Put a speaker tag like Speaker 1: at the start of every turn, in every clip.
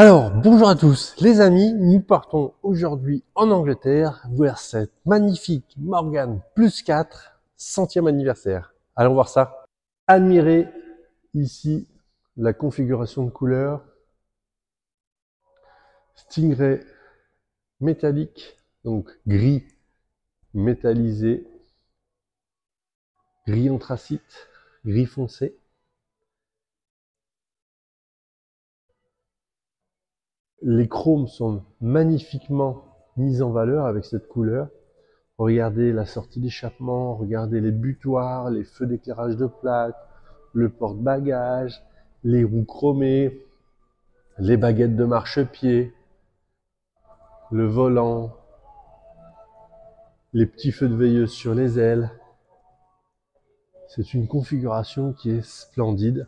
Speaker 1: Alors, bonjour à tous les amis, nous partons aujourd'hui en Angleterre vers cette magnifique Morgan Plus 4, 100e anniversaire. Allons voir ça. Admirez ici la configuration de couleurs. Stingray métallique, donc gris métallisé, gris anthracite, gris foncé. Les chromes sont magnifiquement mis en valeur avec cette couleur. Regardez la sortie d'échappement, regardez les butoirs, les feux d'éclairage de plaque, le porte-bagages, les roues chromées, les baguettes de marchepied, le volant, les petits feux de veilleuse sur les ailes. C'est une configuration qui est splendide.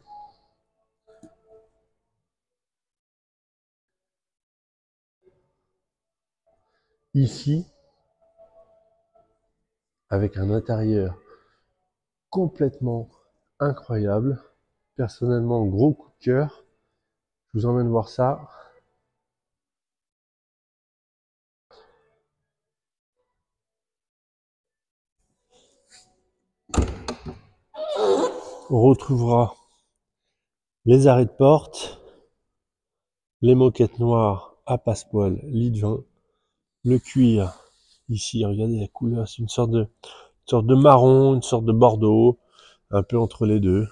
Speaker 1: Ici, avec un intérieur complètement incroyable. Personnellement, gros coup de cœur. Je vous emmène voir ça. On retrouvera les arrêts de porte, les moquettes noires à passepoil lit de vin, le cuir ici, regardez la couleur, c'est une sorte de marron, une sorte de bordeaux, un peu entre les deux.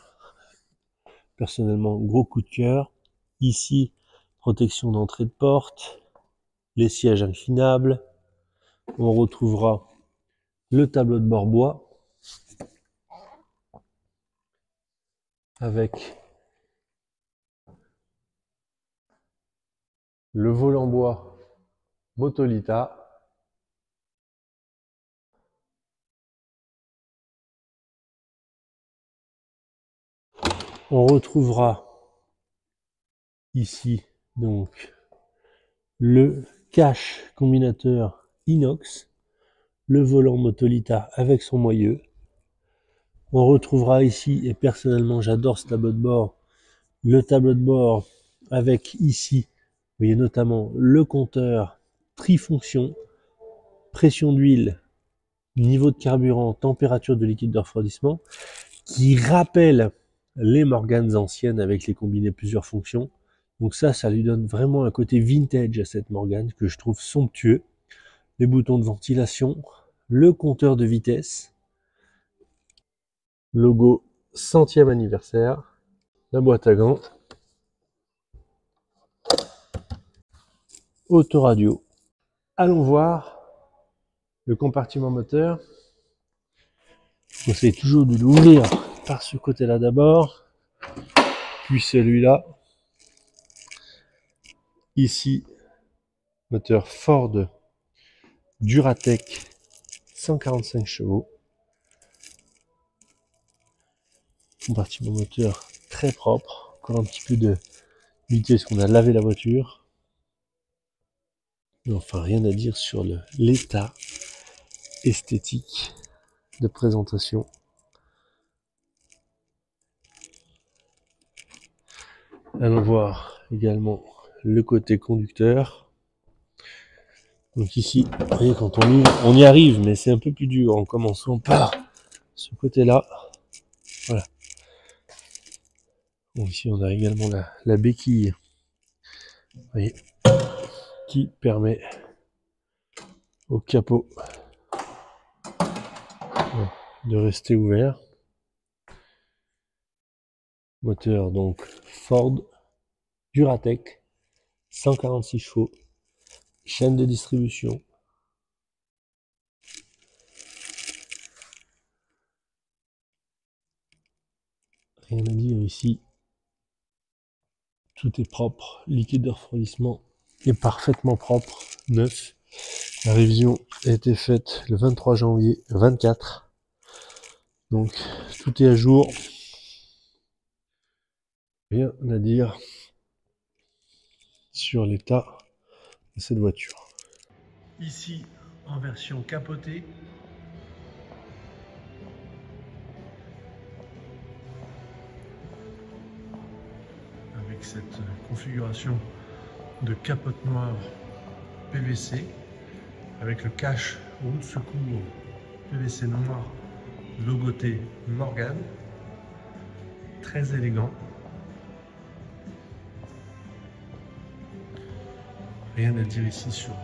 Speaker 1: Personnellement, gros coup de cœur. Ici, protection d'entrée de porte, les sièges inclinables. On retrouvera le tableau de bord bois avec le volant bois Motolita. On retrouvera ici donc le cache combinateur inox, le volant Motolita avec son moyeu. On retrouvera ici, et personnellement j'adore ce tableau de bord, le tableau de bord avec ici, vous voyez notamment le compteur trifonction, pression d'huile, niveau de carburant, température de liquide de refroidissement, qui rappelle les Morgans anciennes avec les combinés plusieurs fonctions. Donc ça lui donne vraiment un côté vintage à cette Morgan que je trouve somptueux. Les boutons de ventilation, le compteur de vitesse, logo 100e anniversaire, la boîte à gants, autoradio. Allons voir le compartiment moteur. Je vous conseille toujours de l'ouvrir par ce côté-là d'abord, puis celui-là. Ici, moteur Ford Duratec 145 chevaux. Compartiment moteur très propre. Encore un petit peu de vitesse qu'on a lavé la voiture. Mais enfin, rien à dire sur l'état esthétique de présentation. Allons voir également le côté conducteur. Donc ici, vous voyez, quand on ouvre, on y arrive, mais c'est un peu plus dur en commençant par ce côté-là. Voilà. Bon, ici, on a également la béquille, vous voyez, qui permet au capot de rester ouvert. Moteur donc Ford Duratec 146 chevaux, chaîne de distribution. Rien à dire ici. Tout est propre. Liquide de refroidissement est parfaitement propre, neuf. La révision a été faite le 23 janvier 24. Donc tout est à jour. Rien à dire sur l'état de cette voiture. Ici en version capotée. Avec cette configuration de capote noire PVC avec le cache roue de secours PVC noir logoté Morgan. Très élégant. Rien à dire ici sur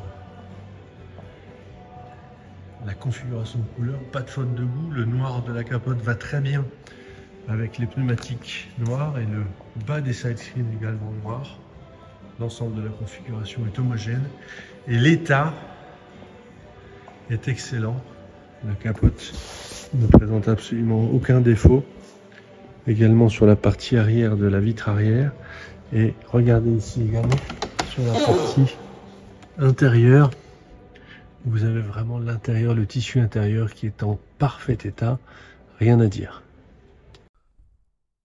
Speaker 1: la configuration de couleur, pas de faute de goût. Le noir de la capote va très bien avec les pneumatiques noirs et le bas des side screens également noir. L'ensemble de la configuration est homogène et l'état est excellent. La capote ne présente absolument aucun défaut. Également sur la partie arrière de la vitre arrière. Et regardez ici également sur la partie intérieure. Vous avez vraiment l'intérieur, le tissu intérieur qui est en parfait état. Rien à dire.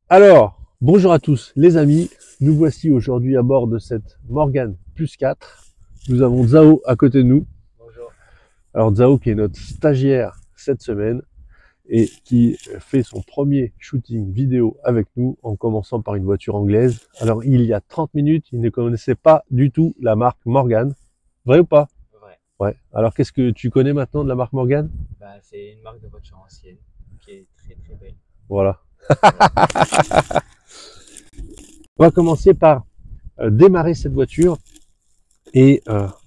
Speaker 1: Alors, bonjour à tous les amis. Nous voici aujourd'hui à bord de cette Morgan Plus 4. Nous avons Zao à côté de nous.
Speaker 2: Bonjour.
Speaker 1: Alors Zao qui est notre stagiaire cette semaine et qui fait son premier shooting vidéo avec nous en commençant par une voiture anglaise. Alors il y a 30 minutes, il ne connaissait pas du tout la marque Morgan. Vrai ou pas?
Speaker 2: Vrai.
Speaker 1: Ouais. Alors qu'est-ce que tu connais maintenant de la marque Morgan?
Speaker 2: Bah, c'est une marque de voiture ancienne qui est très très belle.
Speaker 1: Voilà. On va commencer par démarrer cette voiture et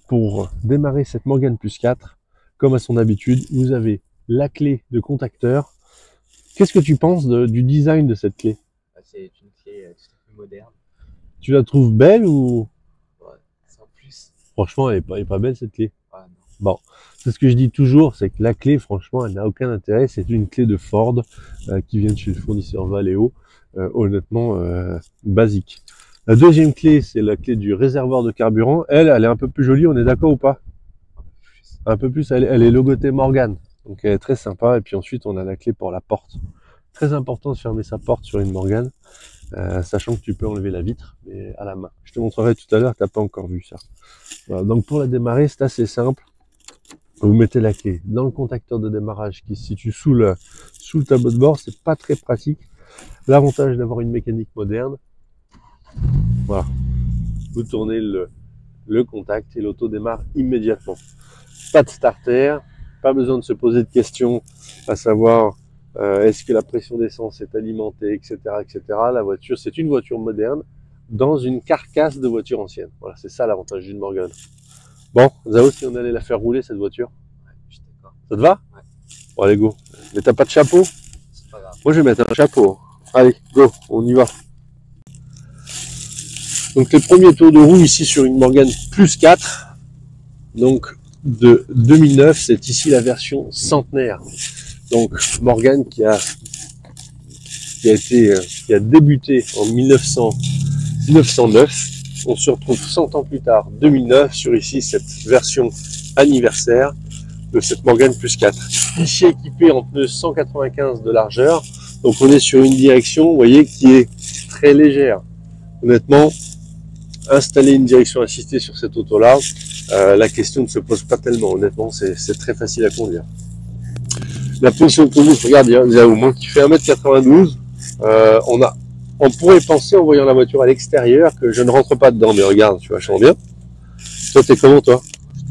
Speaker 1: pour démarrer cette Morgan Plus 4, comme à son habitude, vous avez la clé de contacteur. Qu'est-ce que tu penses du design de cette clé?
Speaker 2: Bah, c'est une clé tout à fait moderne.
Speaker 1: Tu la trouves belle ou?
Speaker 2: Ouais, sans plus.
Speaker 1: Franchement, elle est pas belle cette clé.
Speaker 2: Ah, non.
Speaker 1: Bon, c'est ce que je dis toujours, c'est que la clé, franchement, elle n'a aucun intérêt. C'est une clé de Ford qui vient de chez le fournisseur Valeo, honnêtement basique. La deuxième clé, c'est la clé du réservoir de carburant. Elle est un peu plus jolie, on est d'accord ou pas? Un peu plus, elle est logotée Morgan. Donc elle est très sympa. Et puis ensuite, on a la clé pour la porte. Très important de fermer sa porte sur une Morgan, sachant que tu peux enlever la vitre, mais à la main. Je te montrerai tout à l'heure, t'as pas encore vu ça. Voilà, donc pour la démarrer, c'est assez simple. Vous mettez la clé dans le contacteur de démarrage qui se situe sous le tableau de bord. C'est pas très pratique. L'avantage d'avoir une mécanique moderne, voilà. Vous tournez le contact et l'auto démarre immédiatement. Pas de starter, pas besoin de se poser de questions, à savoir est-ce que la pression d'essence est alimentée, etc., etc. La voiture, c'est une voiture moderne dans une carcasse de voiture ancienne. Voilà, c'est ça l'avantage d'une Morgan. Bon, Zao, si on allait la faire rouler cette voiture,
Speaker 2: Ouais, je suis d'accord.
Speaker 1: ça te va?
Speaker 2: Ouais.
Speaker 1: Bon, allez, go. Mais t'as pas de chapeau?
Speaker 2: C'est pas grave.
Speaker 1: Moi, je vais mettre un chapeau. Allez, go, on y va. Donc, les premiers tours de roue ici sur une Morgan Plus 4. Donc, de 2009, c'est ici la version centenaire. Donc, Morgan qui a débuté en 1909. On se retrouve 100 ans plus tard, 2009, sur ici cette version anniversaire de cette Morgan Plus 4. Ici équipée en pneus 195 de largeur. Donc on est sur une direction, vous voyez, qui est très légère. Honnêtement, installer une direction assistée sur cette auto-là, la question ne se pose pas tellement. Honnêtement, c'est très facile à conduire. La position de conduite, regarde, il y a au moins qui fait 1m92. On pourrait penser en voyant la voiture à l'extérieur que je ne rentre pas dedans, mais regarde, tu vois, je sens bien. Toi, t'es comment, toi?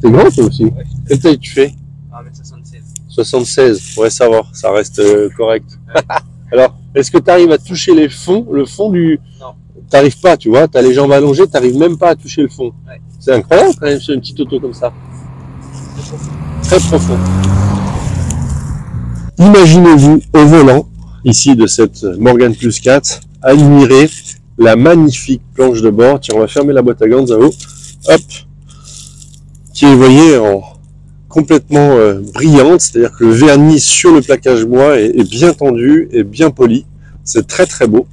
Speaker 1: T'es grand, toi aussi?
Speaker 2: Ouais.
Speaker 1: Quelle taille tu fais?
Speaker 2: 1m76.
Speaker 1: 76, ouais, ça va, ça reste correct.
Speaker 2: Ouais.
Speaker 1: Alors, est-ce que tu arrives à toucher le fond du...
Speaker 2: Non.
Speaker 1: T'arrives pas, tu vois, t'as les jambes allongées, t'arrives même pas à toucher le fond.
Speaker 2: Ouais.
Speaker 1: C'est incroyable quand même sur une petite auto comme ça. Très profond. Imaginez-vous au volant, ici de cette Morgan Plus 4, admirer la magnifique planche de bord. Tiens, on va fermer la boîte à gants, Zao. Hop, qui est, vous voyez, complètement brillante, c'est-à-dire que le vernis sur le plaquage bois est bien tendu et bien poli. C'est très très beau.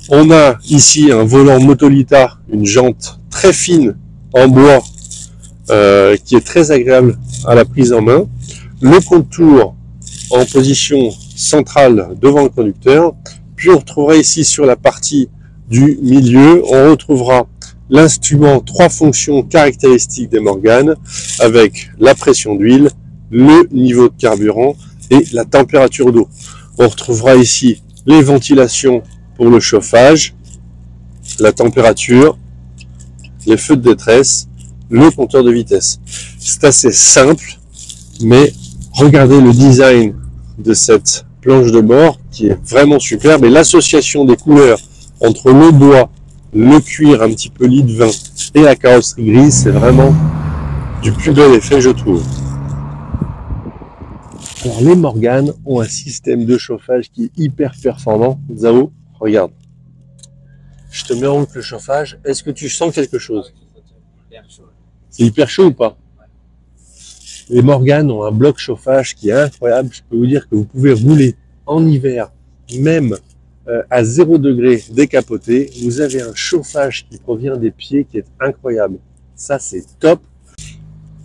Speaker 1: On a ici un volant Motolita, une jante très fine en bois, qui est très agréable à la prise en main. Le contour en position centrale devant le conducteur. Puis on retrouvera ici sur la partie du milieu, on retrouvera l'instrument 3 fonctions caractéristiques des Morgan avec la pression d'huile, le niveau de carburant et la température d'eau. On retrouvera ici les ventilations pour le chauffage, la température les feux de détresse, le compteur de vitesse. C'est assez simple, mais regardez le design de cette planche de bord qui est vraiment superbe et l'association des couleurs entre le bois, le cuir un petit peu lit de vin et la carrosserie grise, c'est vraiment du plus bel effet, je trouve. Alors les Morgan ont un système de chauffage qui est hyper performant. Zao, regarde. Je te mets en route le chauffage. Est-ce que tu sens quelque chose? C'est hyper chaud ou pas? Les Morgan ont un bloc chauffage qui est incroyable. Je peux vous dire que vous pouvez rouler en hiver, même à 0 degré décapoté. Vous avez un chauffage qui provient des pieds qui est incroyable. Ça, c'est top.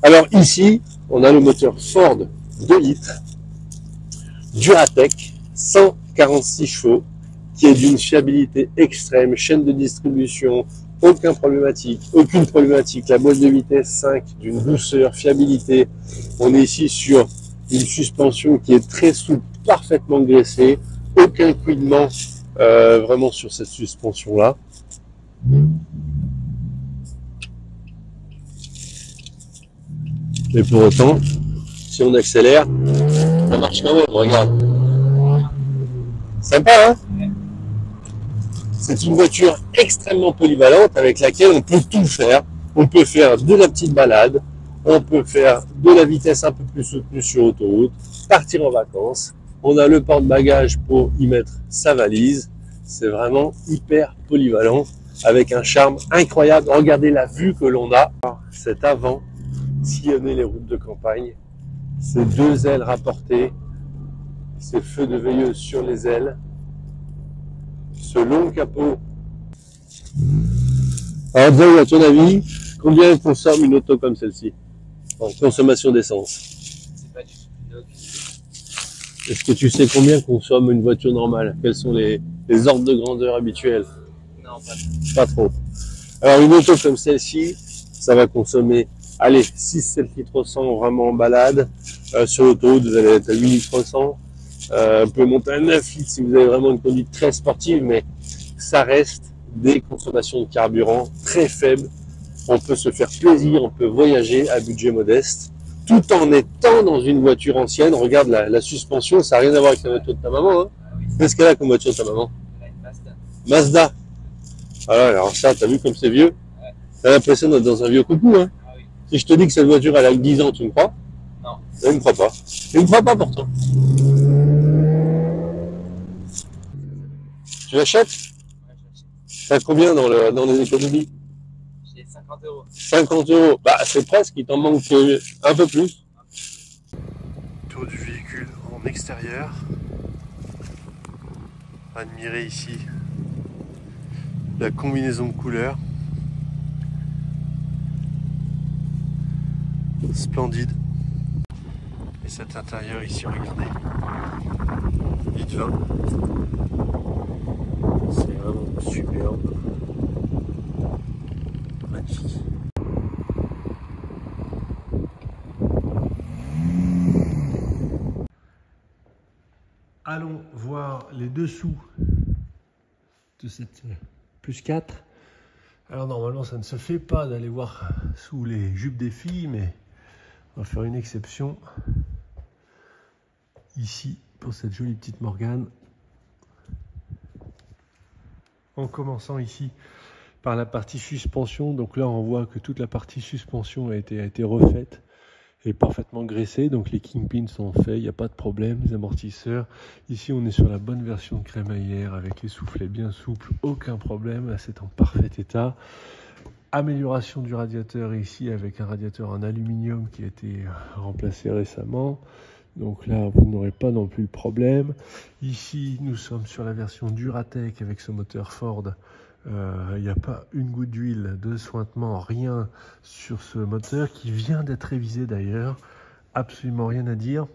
Speaker 1: Alors ici, on a le moteur Ford 2 litres, Duratec, 146 chevaux, qui est d'une fiabilité extrême, chaîne de distribution, aucune problématique. La boîte de vitesse 5, d'une douceur, fiabilité. On est ici sur une suspension qui est très souple, parfaitement graissée, aucun couinement vraiment sur cette suspension-là. Mais pour autant, si on accélère, ça marche quand même, regarde. Sympa, hein? C'est une voiture extrêmement polyvalente avec laquelle on peut tout faire. On peut faire de la petite balade, on peut faire de la vitesse un peu plus soutenue sur autoroute, partir en vacances. On a le porte-bagages pour y mettre sa valise. C'est vraiment hyper polyvalent avec un charme incroyable. Regardez la vue que l'on a. Cet avant sillonner les routes de campagne. Ces deux ailes rapportées, ces feux de veilleuse sur les ailes, ce long capot. Alors Zao, à ton avis, combien consomme une auto comme celle-ci en consommation d'essence?
Speaker 2: C'est pas du tout.
Speaker 1: Est-ce que tu sais combien consomme une voiture normale? Quels sont les ordres de grandeur habituels?
Speaker 2: Non,
Speaker 1: pas trop. Alors une auto comme celle-ci, ça va consommer, allez, 6-7 litres au 100 vraiment en balade. Sur l'autoroute, vous allez être à 8 litres au 100. Vous pouvez monter à 9 litres si vous avez vraiment une conduite très sportive, mais ça reste des consommations de carburant très faibles. On peut se faire plaisir, on peut voyager à budget modeste, tout en étant dans une voiture ancienne. Regarde la suspension, ça n'a rien à voir avec la voiture de ta maman. Hein. Qu'est-ce qu'elle a comme voiture de ta maman? Mazda. Voilà, alors ça, t'as vu comme c'est vieux? T'as l'impression d'être dans un vieux coucou. Hein. Si je te dis que cette voiture, elle a 10 ans, tu me crois?
Speaker 2: Non.
Speaker 1: Je ne crois pas. Je ne crois pas pourtant. Tu l'achètes? T'as combien dans les économies?
Speaker 2: J'ai 50 euros.
Speaker 1: 50 euros. Bah, c'est presque, il t'en manque un peu plus. Tour du véhicule en extérieur. Admirez ici la combinaison de couleurs. Splendide. Et cet intérieur ici, regardez. Lit de vin. C'est vraiment superbe. Magnifique. Allons voir les dessous de cette plus 4. Alors normalement ça ne se fait pas d'aller voir sous les jupes des filles, mais on va faire une exception ici pour cette jolie petite Morgane. En commençant ici par la partie suspension, donc là on voit que toute la partie suspension a été refaite et parfaitement graissée, donc les kingpins sont faits, il n'y a pas de problème, les amortisseurs. Ici on est sur la bonne version de crémaillère avec les soufflets bien souples, aucun problème, là c'est en parfait état. Amélioration du radiateur ici avec un radiateur en aluminium qui a été remplacé récemment. Donc là, vous n'aurez pas non plus le problème. Ici, nous sommes sur la version Duratec avec ce moteur Ford. Il n'y a pas une goutte d'huile, de sointement, rien sur ce moteur qui vient d'être révisé d'ailleurs. Absolument rien à dire.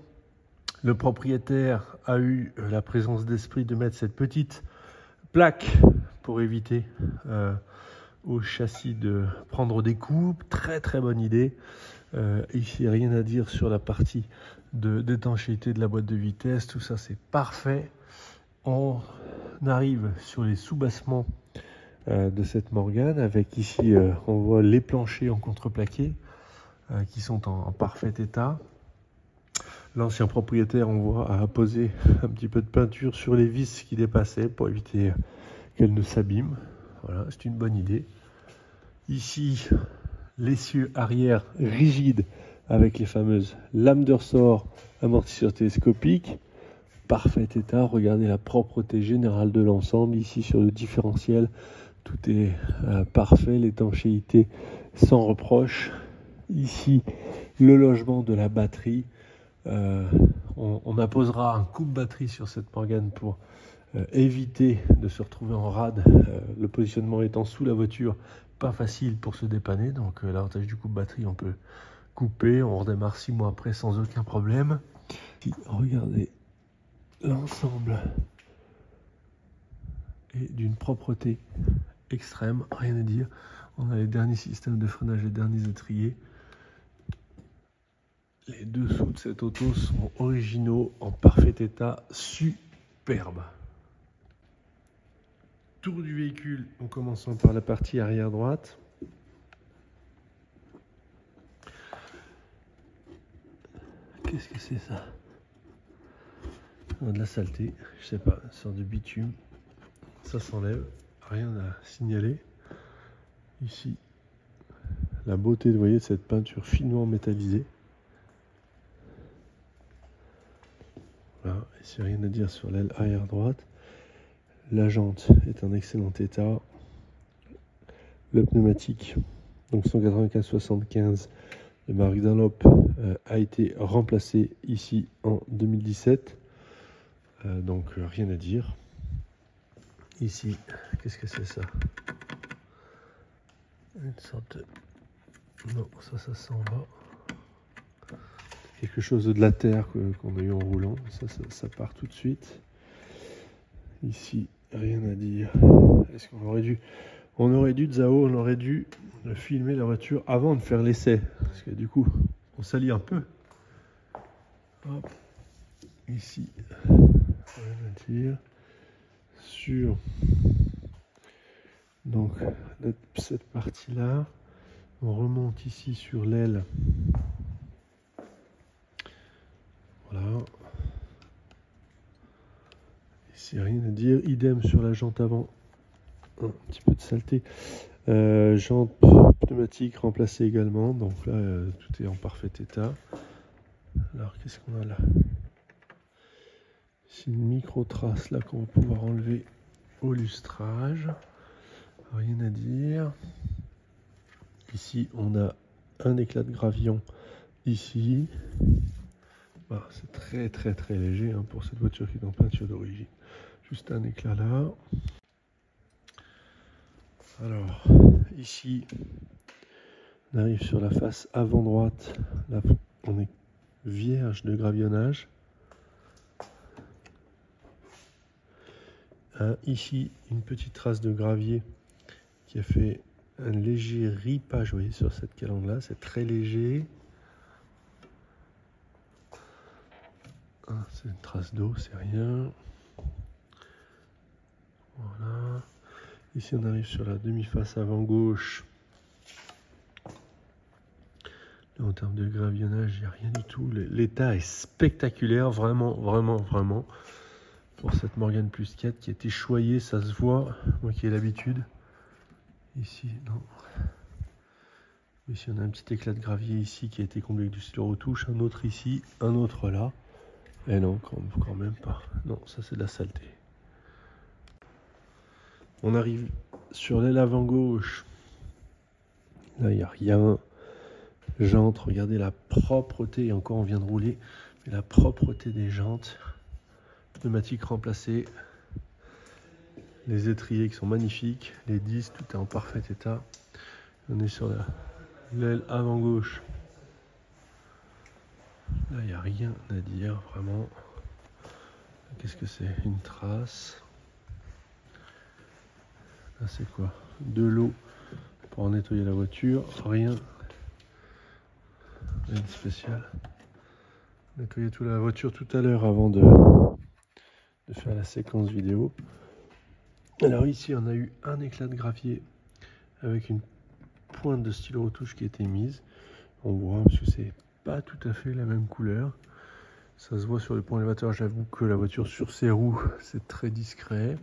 Speaker 1: Le propriétaire a eu la présence d'esprit de mettre cette petite plaque pour éviter au châssis de prendre des coups. Très très bonne idée. Ici, rien à dire sur la partie d'étanchéité de la boîte de vitesse, tout ça c'est parfait. On arrive sur les soubassements de cette Morgane, avec ici, on voit les planchers en contreplaqué qui sont en parfait état. L'ancien propriétaire, on voit, a posé un petit peu de peinture sur les vis qui dépassaient pour éviter qu'elles ne s'abîment. Voilà, c'est une bonne idée. Ici, l'essieu arrière rigide avec les fameuses lames de ressort, amortisseurs télescopiques. Parfait état, regardez la propreté générale de l'ensemble. Ici sur le différentiel, tout est parfait, l'étanchéité sans reproche. Ici, le logement de la batterie. On apposera un coupe-batterie sur cette Morgane pour éviter de se retrouver en rade, le positionnement étant sous la voiture, pas facile pour se dépanner. Donc l'avantage du coupe-batterie, on peut couper, on redémarre 6 mois après sans aucun problème. Regardez, l'ensemble est d'une propreté extrême, rien à dire. On a les derniers systèmes de freinage, les derniers étriers. Les dessous de cette auto sont originaux, en parfait état, superbe. Tour du véhicule en commençant par la partie arrière droite. Qu'est-ce que c'est ça? De la saleté, je sais pas, une sorte de bitume. Ça s'enlève, rien à signaler. Ici, la beauté, vous voyez, de cette peinture finement métallisée. Voilà, ici rien à dire sur l'aile arrière droite. La jante est en excellent état. Le pneumatique, donc 195-75 de marque Dunlop, a été remplacé ici en 2017. Donc rien à dire. Ici, qu'est-ce que c'est ça? Une sorte de... Non, ça s'en va. Quelque chose de la terre qu'on a eu en roulant. Ça part tout de suite. Ici, rien à dire. Est-ce qu'on aurait dû... On aurait dû filmer la voiture avant de faire l'essai. Parce que du coup, on salit un peu. Hop. Ici, rien à dire. Sur donc cette partie-là, on remonte ici sur l'aile. Voilà. Ici, rien à dire. Idem sur la jante avant. Un petit peu de saleté. Jante pneumatique remplacée également. Donc là, tout est en parfait état. Alors, qu'est-ce qu'on a là? C'est une micro-trace là qu'on va pouvoir enlever au lustrage. Rien à dire. Ici, on a un éclat de gravillon ici. Bah, c'est très léger hein, pour cette voiture qui est en peinture d'origine. Juste un éclat là. Alors, ici, on arrive sur la face avant droite. Là, on est vierge de gravillonnage. Ici, une petite trace de gravier qui a fait un léger ripage, vous voyez, sur cette calandre là, c'est très léger. C'est une trace d'eau, c'est rien. Voilà. Ici, on arrive sur la demi-face avant gauche. Là, en termes de gravillonnage, il n'y a rien du tout. L'état est spectaculaire, vraiment. Pour cette Morgane Plus 4 qui a été choyée, ça se voit, moi qui ai l'habitude. Ici, non. Ici, on a un petit éclat de gravier ici qui a été comblé avec du stylo retouche, un autre ici, un autre là. Et non, quand même pas. Non, ça c'est de la saleté. On arrive sur l'aile avant gauche. Là, il n'y a rien. Jantes, regardez la propreté. Et encore, on vient de rouler. Mais la propreté des jantes. Pneumatique remplacée. Les étriers qui sont magnifiques. Les disques, tout est en parfait état. On est sur l'aile avant gauche. Là, il n'y a rien à dire, vraiment. Qu'est-ce que c'est? Une trace. Là, c'est quoi? De l'eau pour nettoyer la voiture. Rien de spécial. Nettoyer toute la voiture tout à l'heure avant de faire la séquence vidéo. Alors ici, on a eu un éclat de gravier avec une pointe de stylo retouche qui a été mise. On voit parce que c'est pas tout à fait la même couleur. Ça se voit sur le point élévateur. J'avoue que la voiture sur ses roues, c'est très discret.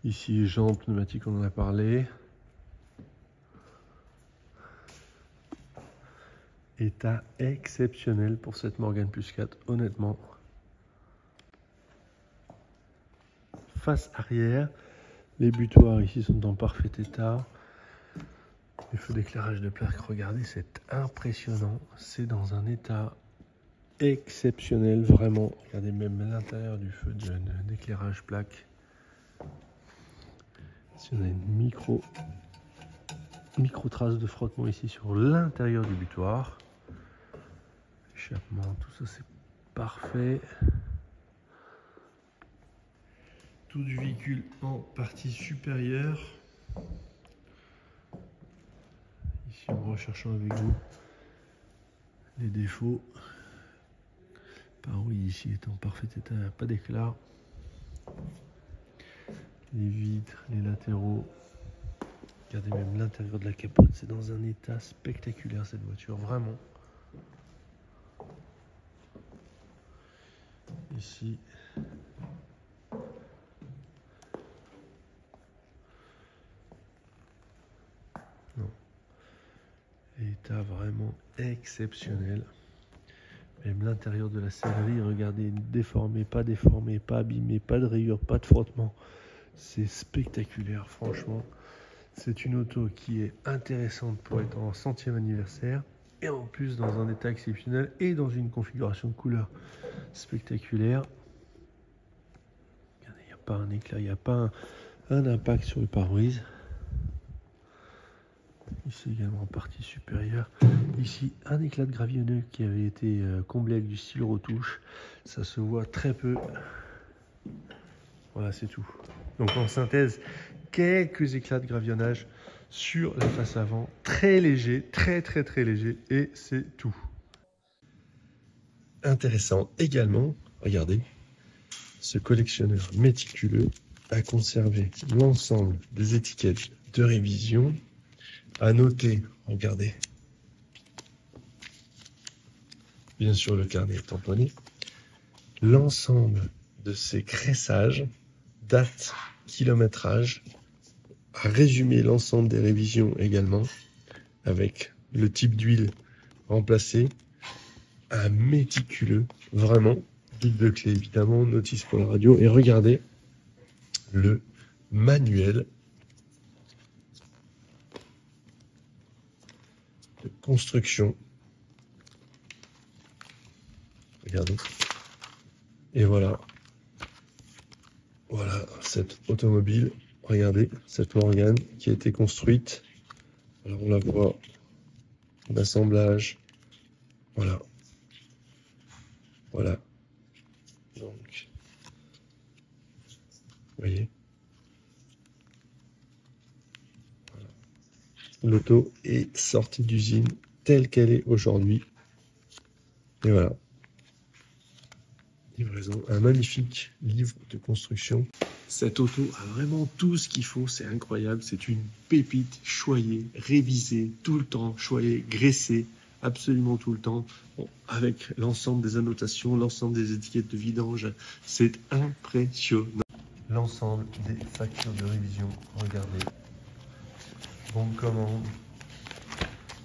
Speaker 1: Ici, jambes, pneumatiques, on en a parlé. État exceptionnel pour cette Morgan Plus 4, honnêtement. Face arrière, les butoirs ici sont en parfait état. Les feux d'éclairage de plaque, regardez, c'est impressionnant. C'est dans un état exceptionnel, vraiment. Regardez même l'intérieur du feu d'éclairage plaque. Si on a une micro trace de frottement ici sur l'intérieur du butoir. Échappement, tout ça c'est parfait. Tout du véhicule en partie supérieure. Ici en recherchant avec vous les défauts. Parois ici est en parfait état, pas d'éclat. Les vitres, les latéraux. Regardez même l'intérieur de la capote, c'est dans un état spectaculaire cette voiture, vraiment. Ici. Non. État vraiment exceptionnel. Même l'intérieur de la sellerie, regardez, déformé, pas abîmé, pas de rayures, pas de frottement. C'est spectaculaire, franchement. C'est une auto qui est intéressante pour être en 100e anniversaire et en plus dans un état exceptionnel et dans une configuration de couleur spectaculaire. Regardez, il n'y a pas un éclat, il n'y a pas un impact sur le pare-brise. Ici également en partie supérieure. Ici un éclat de gravionneux qui avait été comblé avec du stylo retouche. Ça se voit très peu. Voilà, c'est tout. Donc en synthèse, quelques éclats de gravionnage sur la face avant. Très léger, très léger. Et c'est tout. Intéressant également, regardez, ce collectionneur méticuleux a conservé l'ensemble des étiquettes de révision. À noter, regardez, bien sûr le carnet est tamponné, l'ensemble de ces graissages, date, kilométrage, à résumer l'ensemble des révisions également, avec le type d'huile remplacé, un méticuleux, vraiment, double clé évidemment, notice pour la radio, et regardez le manuel de construction. Regardez. Et voilà. Voilà cette automobile. Regardez cette Morgan qui a été construite. Alors on la voit en assemblage. Voilà. Voilà. Donc, vous voyez. Voilà. L'auto est sortie d'usine telle qu'elle est aujourd'hui. Et voilà. Livraison, un magnifique livre de construction. Cette auto a vraiment tout ce qu'il faut, c'est incroyable. C'est une pépite choyée, révisée, tout le temps, choyée, graissée, absolument tout le temps, bon, avec l'ensemble des annotations, l'ensemble des étiquettes de vidange. C'est impressionnant. L'ensemble des factures de révision, regardez. Bon de commande,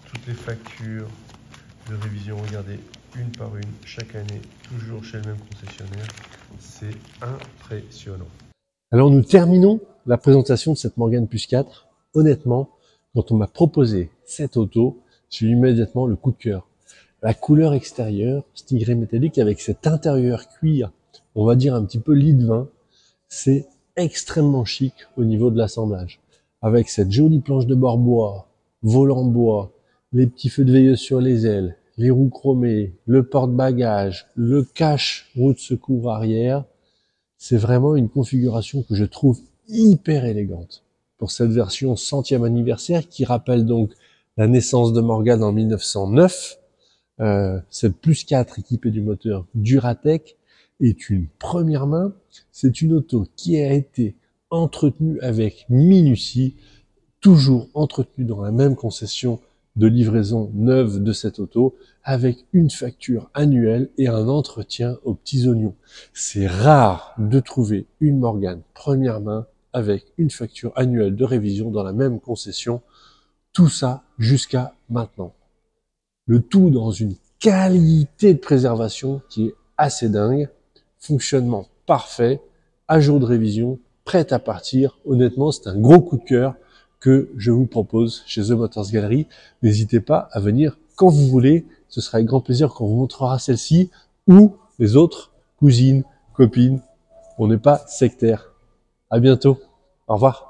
Speaker 1: toutes les factures de révision, regardez, une par une, chaque année, toujours chez le même concessionnaire. C'est impressionnant. Alors nous terminons la présentation de cette Morgan Plus 4. Honnêtement, quand on m'a proposé cette auto, j'ai eu immédiatement le coup de cœur. La couleur extérieure, stingré métallique avec cet intérieur cuir, on va dire un petit peu lit de vin, c'est extrêmement chic au niveau de l'assemblage. Avec cette jolie planche de bord bois, volant bois, les petits feux de veilleuse sur les ailes, les roues chromées, le porte-bagages, le cache roue de secours arrière, c'est vraiment une configuration que je trouve hyper élégante pour cette version 100e anniversaire qui rappelle donc la naissance de Morgan en 1909. Cette Plus 4 équipée du moteur Duratec est une première main. C'est une auto qui a été entretenue avec minutie, toujours entretenue dans la même concession de livraison neuve de cette auto, avec une facture annuelle et un entretien aux petits oignons. C'est rare de trouver une Morgane première main avec une facture annuelle de révision dans la même concession. Tout ça jusqu'à maintenant. Le tout dans une qualité de préservation qui est assez dingue. Fonctionnement parfait, à jour de révision, prête à partir. Honnêtement, c'est un gros coup de cœur que je vous propose chez The Motors Gallery. N'hésitez pas à venir quand vous voulez. Ce sera avec grand plaisir qu'on vous montrera celle-ci ou les autres cousines, copines. On n'est pas sectaire. À bientôt. Au revoir.